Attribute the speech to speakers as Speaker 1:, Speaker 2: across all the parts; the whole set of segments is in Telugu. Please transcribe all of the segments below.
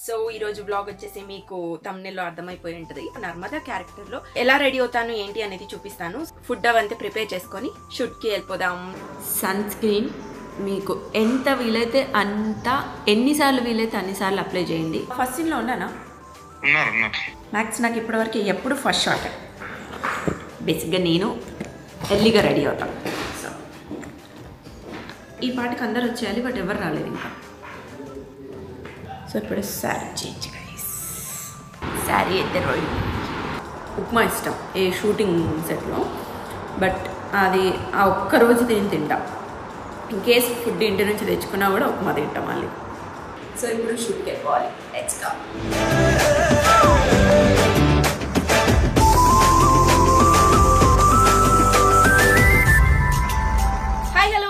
Speaker 1: సో ఈ రోజు బ్లాగ్ వచ్చేసి మీకు థంబ్నెయిల్ లో అర్థమైపోయి ఉంటది. నర్మదా క్యారెక్టర్ లో ఎలా రెడీ అవుతాను ఏంటి అనేది చూపిస్తాను. ఫుడ్ అవంతా ప్రిపేర్ చేసుకొని షూట్ కి వెళ్ళిపోదాం.
Speaker 2: సన్ స్క్రీన్ మీకు ఎంత వీలైతే అంత, ఎన్నిసార్లు వీలైతే అన్నిసార్లు అప్లై చేయండి. ఫస్ట్ సీన్లో ఉన్నానా? మ్యాక్స్ నాకు ఇప్పటివరకు ఎప్పుడు ఫస్ట్ షాట్. బేసిక్గా నేను ఎర్లీగా రెడీ అవుతాను. సో ఈ పాటికి అందరు వచ్చేయాలి, బట్ ఎవరు రాలేదు ఇంకా. సో ఇప్పుడు శారీ చేంజ్ గైస్. శారీ అయితే రోజు ఉప్మా ఇష్టం ఏ షూటింగ్ సెట్లో, బట్ అది ఆ ఒక్కరోజు నేను తింటా. ఇన్ కేస్ ఫుడ్ ఇంటి నుంచి తెచ్చుకున్నా కూడా ఉప్మా తింటాం మళ్ళీ. సో ఇప్పుడు షూట్కి వెళ్ళిపోవాలి. Let's go.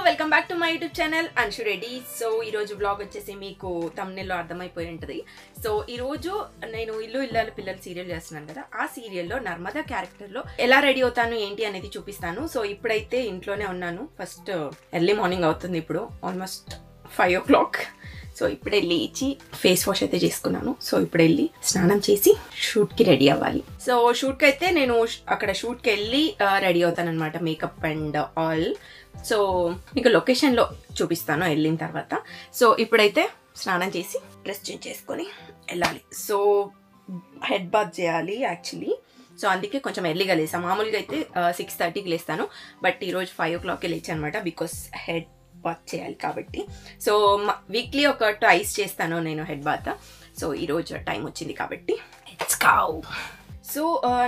Speaker 1: Welcome back to my YouTube channel Anshu Reddy. So ఈ రోజు బ్లాగ్ వచ్చేసి మీకు థంబ్నెయిల్ లో అర్థమైపోయి ఉంటది. సో ఈ రోజు నేను ఇల్లు ఇల్లాల పిల్లలు సీరియల్ చేస్తున్నాను కదా, ఆ సీరియల్లో నర్మదా క్యారెక్టర్ లో ఎలా రెడీ అవుతాను ఏంటి అనేది చూపిస్తాను. సో ఇప్పుడైతే ఇంట్లోనే ఉన్నాను. ఫస్ట్ ఎర్లీ మార్నింగ్ అవుతుంది, ఇప్పుడు ఆల్మోస్ట్ 5 o'clock. సో ఇప్పుడే లేచి ఫేస్ వాష్ అయితే చేసుకున్నాను. సో ఇప్పుడు వెళ్ళి స్నానం చేసి షూట్కి రెడీ అవ్వాలి. సో షూట్కి అయితే నేను అక్కడ షూట్కి వెళ్ళి రెడీ అవుతాను అనమాట, మేకప్ అండ్ ఆల్. సో మీకు లొకేషన్లో చూపిస్తాను వెళ్ళిన తర్వాత. సో ఇప్పుడైతే స్నానం చేసి డ్రెస్ చేంజ్ చేసుకొని వెళ్ళాలి. సో హెడ్ బాత్ చేయాలి యాక్చువల్లీ. సో అందుకే కొంచెం ఎర్లీగా లేసాను. మామూలుగా అయితే 6:30కి లేస్తాను, బట్ ఈరోజు 5 o'clockకి లేచాను అనమాట, బికాస్ హెడ్ బాత్ చేయాలి కాబట్టి. సో వీక్లీ ఒక 2 చేస్తాను నేను హెడ్ బాత్. సో ఈరోజు టైం వచ్చింది కాబట్టి లెట్స్ గో. సో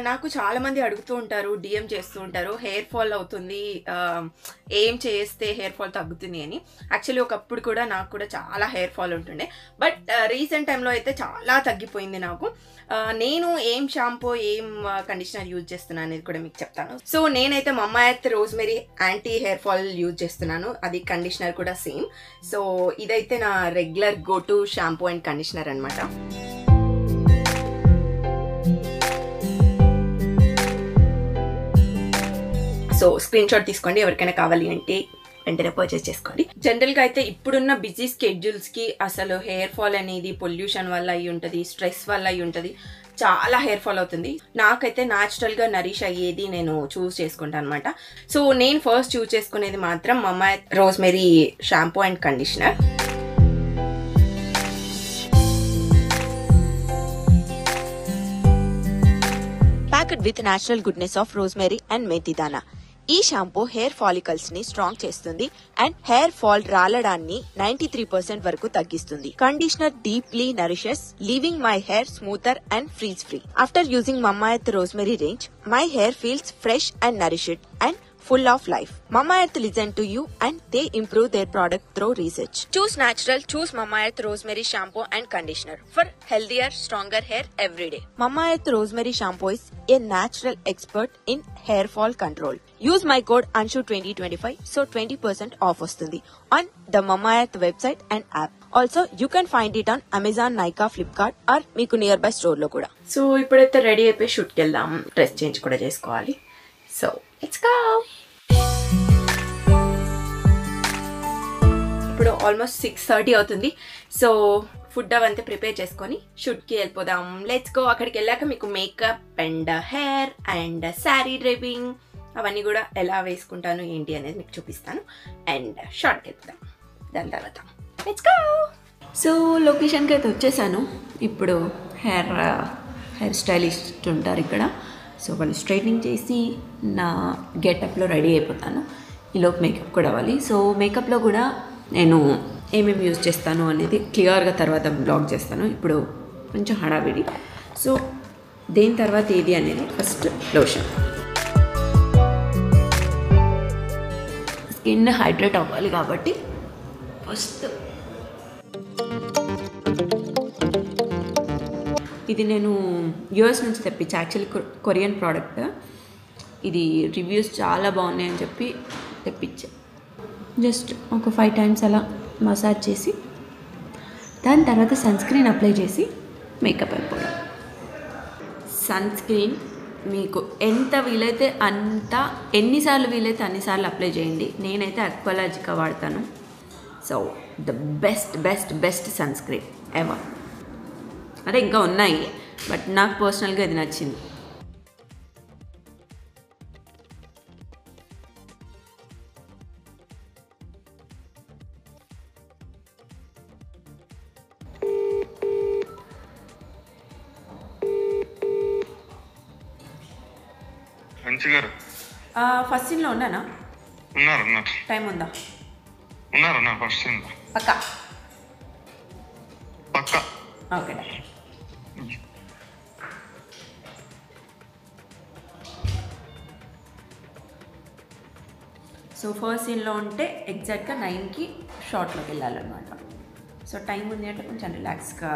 Speaker 1: నాకు చాలా మంది అడుగుతూ ఉంటారు, డిఎం చేస్తూ ఉంటారు, హెయిర్ ఫాల్ అవుతుంది, ఏం చేస్తే హెయిర్ ఫాల్ తగ్గుతుంది అని. యాక్చువల్లీ ఒకప్పుడు కూడా నాకు కూడా చాలా హెయిర్ ఫాల్ ఉంటుండే, బట్ రీసెంట్ టైంలో అయితే చాలా తగ్గిపోయింది నాకు. నేను ఏం షాంపూ ఏం కండిషనర్ యూజ్ చేస్తున్నాను అనేది కూడా మీకు చెప్తాను. సో నేనైతే మమ్మా earth rosemary anti hair fall use చేస్తున్నాను, అది కండిషనర్ కూడా సేమ్. సో ఇదైతే నా regular go to shampoo and conditioner అనమాట. సో స్క్రీన్ షాట్ తీసుకోండి, ఎవరికైనా కావాలి అంటే వెంటనే పర్చేస్ చేసుకోండి. జనరల్గా అయితే ఇప్పుడున్న బిజీ స్కెడ్యూల్స్కి అసలు హెయిర్ ఫాల్ అనేది పొల్యూషన్ వల్ల అయి ఉంటుంది, స్ట్రెస్ వల్ల అయి ఉంటుంది, చాలా హెయిర్ ఫాల్ అవుతుంది. నాకైతే న్యాచురల్గా నరిష్ అయ్యేది నేను చూస్ చేసుకుంటాను అనమాట. సో నేను ఫస్ట్ చూస్ చేసుకునేది మాత్రం Mama rosemary shampoo and conditioner.
Speaker 2: Packed with natural goodness of rosemary and మెంతిదానా. ఈ షాంపూ హెయిర్ ఫాలికల్స్ ని స్ట్రాంగ్ చేస్తుంది అండ్ హెయిర్ ఫాల్ రాలడాన్ని 93% వరకు తగ్గిస్తుంది. Conditioner deeply nourishes, leaving my hair smoother and frizz free. After using Mamaearth rosemary range, my hair feels fresh and nourished and full of life. Mama Earth listen to you and they improve their product through research. Choose natural, choose Mama Earth Rosemary Shampoo and Conditioner for healthier, stronger hair every day. Mama Earth Rosemary Shampoo is a natural expert in hair fall control. Use my code ANSHU2025 so 20% off vastundi on the Mama Earth website and app. Also, you can find it on Amazon, Nykaa, Flipkart or meeku nearby store lo kuda.
Speaker 1: So ఇప్పుడైతే రెడీ అయిపోయి షూట్కి వెళ్దాం. డ్రెస్ చేంజ్ కూడా చేసుకోవాలి. So let's go. ఇప్పుడు ఆల్మోస్ట్ 6:30 అవుతుంది. సో ఫుడ్ అవంతా ప్రిపేర్ చేసుకొని షూట్కి వెళ్ళిపోదాం. Let's go. అక్కడికి వెళ్ళాక మీకు makeup and hair and sari driving అవన్నీ కూడా ఎలా వేసుకుంటాను ఏంటి అనేది మీకు చూపిస్తాను. అండ్ షార్ట్కి వెళ్తాం దాని తర్వాత. Let's go.
Speaker 2: సో లొకేషన్కి అయితే వచ్చేసాను. ఇప్పుడు హెయిర్ స్టైలిస్ట్ ఉంటారు ఇక్కడ. సో వాళ్ళు స్ట్రైట్నింగ్ చేసి నా గెటప్లో రెడీ అయిపోతాను. ఈలోపు మేకప్ కూడా అవ్వాలి. సో మేకప్లో కూడా నేను ఏమేమి యూజ్ చేస్తాను అనేది క్లియర్గా తర్వాత బ్లాగ్ చేస్తాను. ఇప్పుడు కొంచెం హడావిడి. సో దేని తర్వాత ఏది అనేది ఫస్ట్ లోషన్. స్కిన్ హైడ్రేట్ అవ్వాలి కాబట్టి ఫస్ట్ ఇది నేను యూఎస్ నుంచి తెప్పించా. Actually Korean product. ఇది రివ్యూస్ చాలా బాగున్నాయని చెప్పి తెప్పించా. జస్ట్ ఒక 5 times అలా మసాజ్ చేసి దాని తర్వాత సన్ స్క్రీన్ అప్లై చేసి మేకప్ అయిపోవడం. సన్ స్క్రీన్ మీకు ఎంత వీలైతే అంత, ఎన్నిసార్లు వీలైతే అన్నిసార్లు అప్లై చేయండి. నేనైతే అక్వాలాజికా వాడతాను. So the best best best sun screen ever.
Speaker 1: అంటే ఇంకా ఉన్నాయి, బట్ నాకు పర్సనల్గా ఇది నచ్చింది. ఫస్ట్ సీన్లో ఉన్నానా?
Speaker 3: ఉన్నారు.
Speaker 1: టైం ఉందా?
Speaker 3: ఉన్నారు ఫస్ట్ సీన్
Speaker 1: పక్కా?
Speaker 3: పక్కా.
Speaker 1: ఓకే. సో ఫస్ట్ సీన్లో ఉంటే ఎగ్జాక్ట్గా 9కి షార్ట్లోకి వెళ్ళాలన్నమాట. సో టైం ఉంది అంటే కొంచెం రిలాక్స్గా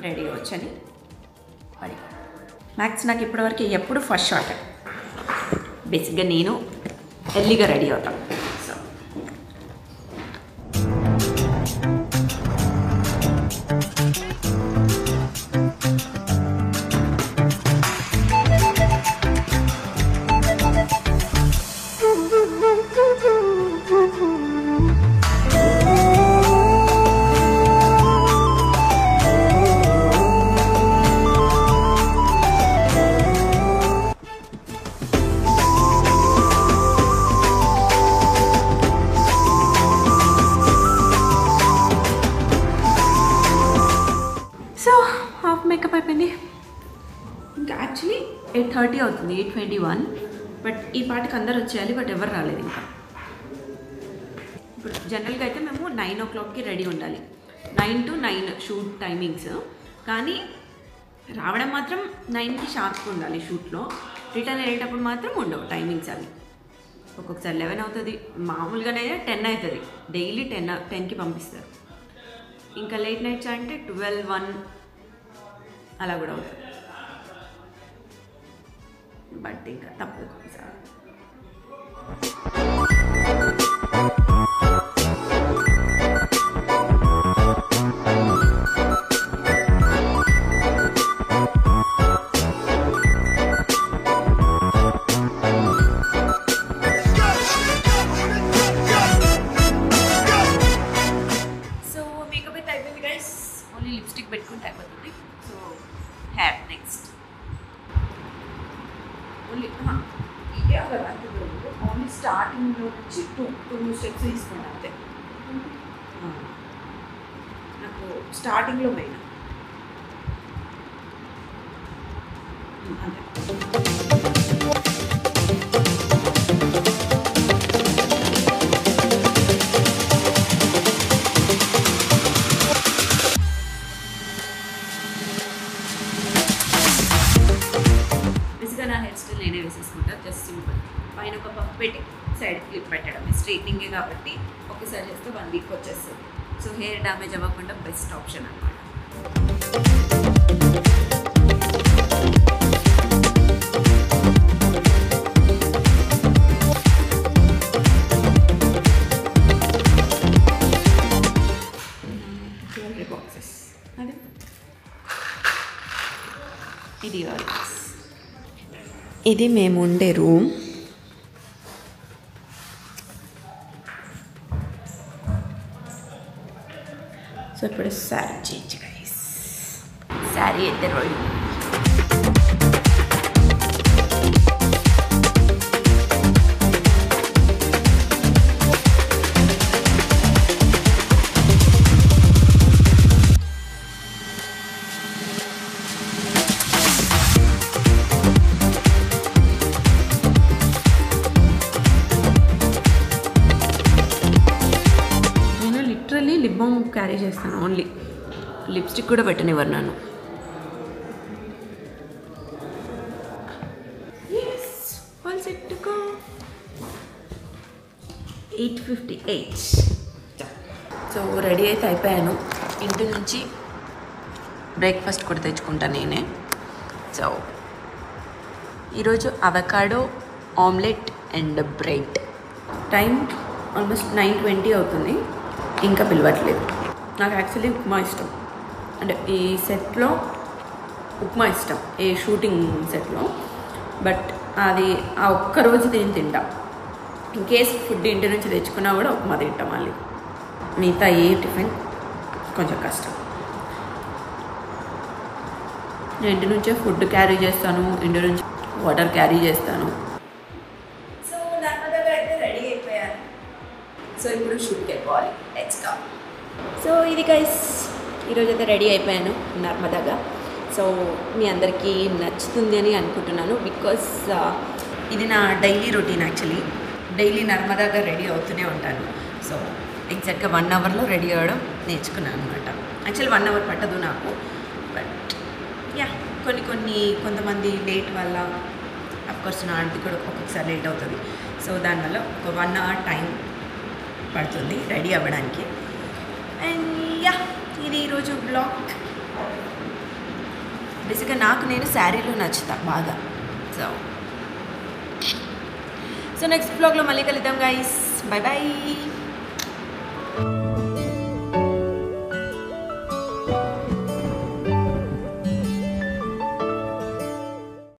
Speaker 1: రెడీ అవ్వచ్చని పడి. మ్యాక్స్ నాకు ఇప్పటివరకు ఎప్పుడు ఫస్ట్ షార్ట్. బేసిక్గా నేను ఎర్లీగా రెడీ అవుతాను. సో మేకప్ అయిపోయింది. ఇంకా యాక్చువల్లీ 8:30 అవుతుంది, 8:21. బట్ ఈ పాటికి అందరు వచ్చేయాలి, బట్ ఎవరు రాలేదు ఇంకా. ఇప్పుడు జనరల్గా అయితే మేము 9 o'clockకి రెడీ ఉండాలి. 9 to 9 షూట్ టైమింగ్స్. కానీ రావడం మాత్రం 9కి షార్ప్గా ఉండాలి షూట్లో. రిటర్న్ వెళ్ళేటప్పుడు మాత్రం ఉండవు టైమింగ్స్ అవి. ఒక్కొక్కసారి 11 అవుతుంది, మామూలుగానే 10 అవుతుంది. డైలీ 10కి పంపిస్తారు. ఇంకా లేట్ నైట్స్ అంటే 12, 1 అలా కూడా అవుతుంది. బట్ ఇంకా తప్పదు కొన్నిసార్లు. సో మేకప్ అయితే అయిపోయింది గైస్. ఓన్లీ లిప్స్టిక్ పెట్టుకుంటే అయిపోతుంది. So hair next. ఓన్లీ ఇదే కదా ఓన్లీ స్టార్టింగ్లో నుంచి టూ స్టెప్స్ తీసుకున్నాను అంతే. నాకు స్టార్టింగ్లో మెయిన్ అంతే. నా హెయిర్ స్టైల్ నేనే వేసేసుకుంటాను. జస్ట్ సింపుల్ పైన ఒక పఫ్ పెట్టి సైడ్ క్లిప్ పెట్టడం. స్ట్రైట్నింగే కాబట్టి ఒకసారి చేస్తే 1 week వచ్చేస్తుంది. సో హెయిర్ డ్యామేజ్ అవ్వకుండా బెస్ట్ ఆప్షన్ అన్నమాట. జ్యువెలరీ బాక్సెస్ అదే ఇది ఇది మేము ఉండే రూమ్. సో ఇప్పుడు శారీ చేంజ్ గైస్. శారీ అయితే రోడ్ లిప్ బామ్ క్యారీ చేస్తాను. ఓన్లీ లిప్స్టిక్ కూడా పెట్టనివ్వరు నన్ను. All set to go. 8:58. So ready అయితే అయిపోయాను. ఇంటి నుంచి బ్రేక్ఫాస్ట్ కూడా తెచ్చుకుంటాను నేనే. సో ఈరోజు avocado omelette and bread. Time almost 9:20 అవుతుంది. ఇంకా పిలవట్లేదు. నాకు యాక్చువల్లీ ఉప్మా ఇష్టం. అంటే ఈ సెట్లో ఉప్మా ఇష్టం, ఏ షూటింగ్ సెట్లో. బట్ అది ఆ ఒక్కరోజు తింటా. ఇన్ కేస్ ఫుడ్ ఇంటి నుంచి తెచ్చుకున్నా కూడా ఉప్మా తింటాం. మళ్ళీ మిగతా ఏ టిఫిన్ కొంచెం కష్టం. నేను ఇంటి నుంచే ఫుడ్ క్యారీ చేస్తాను, ఇంటి నుంచి వాటర్ క్యారీ చేస్తాను. సో నర్మదాగా అయితే రెడీ అయిపోయాను. సో ఇప్పుడు షూట్కి వెళ్ళిపోవాలి. Let's go. సో ఇది గైస్ ఈరోజు అయితే రెడీ అయిపోయాను నర్మదాగా. సో మీ అందరికీ నచ్చుతుంది అని అనుకుంటున్నాను. బికాస్ ఇది నా డైలీ రొటీన్. యాక్చువల్లీ డైలీ నర్మదాగా రెడీ అవుతూనే ఉంటాను. సో ఎగ్జాక్ట్గా 1 అవర్లో రెడీ అవ్వడం నేర్చుకున్నాను అనమాట. యాక్చువల్లీ 1 అవర్ పట్టదు నాకు, బట్ యా కొంతమంది లేట్ వల్ల అఫ్కోర్స్ నా ఆంటీ కూడా ఒక్కొక్కసారి లేట్ అవుతుంది. సో దానివల్ల ఒక 1 అవర్ టైం పడుతుంది రెడీ అవ్వడానికి. అండ్ యా ఇది ఈరోజు బ్లాగ్. బేసిక్గా నాకు నేను శారీలో నచ్చుతా బాగా. సో నెక్స్ట్ బ్లాగ్లో మళ్ళీ కలుద్దాం గైస్. Bye bye.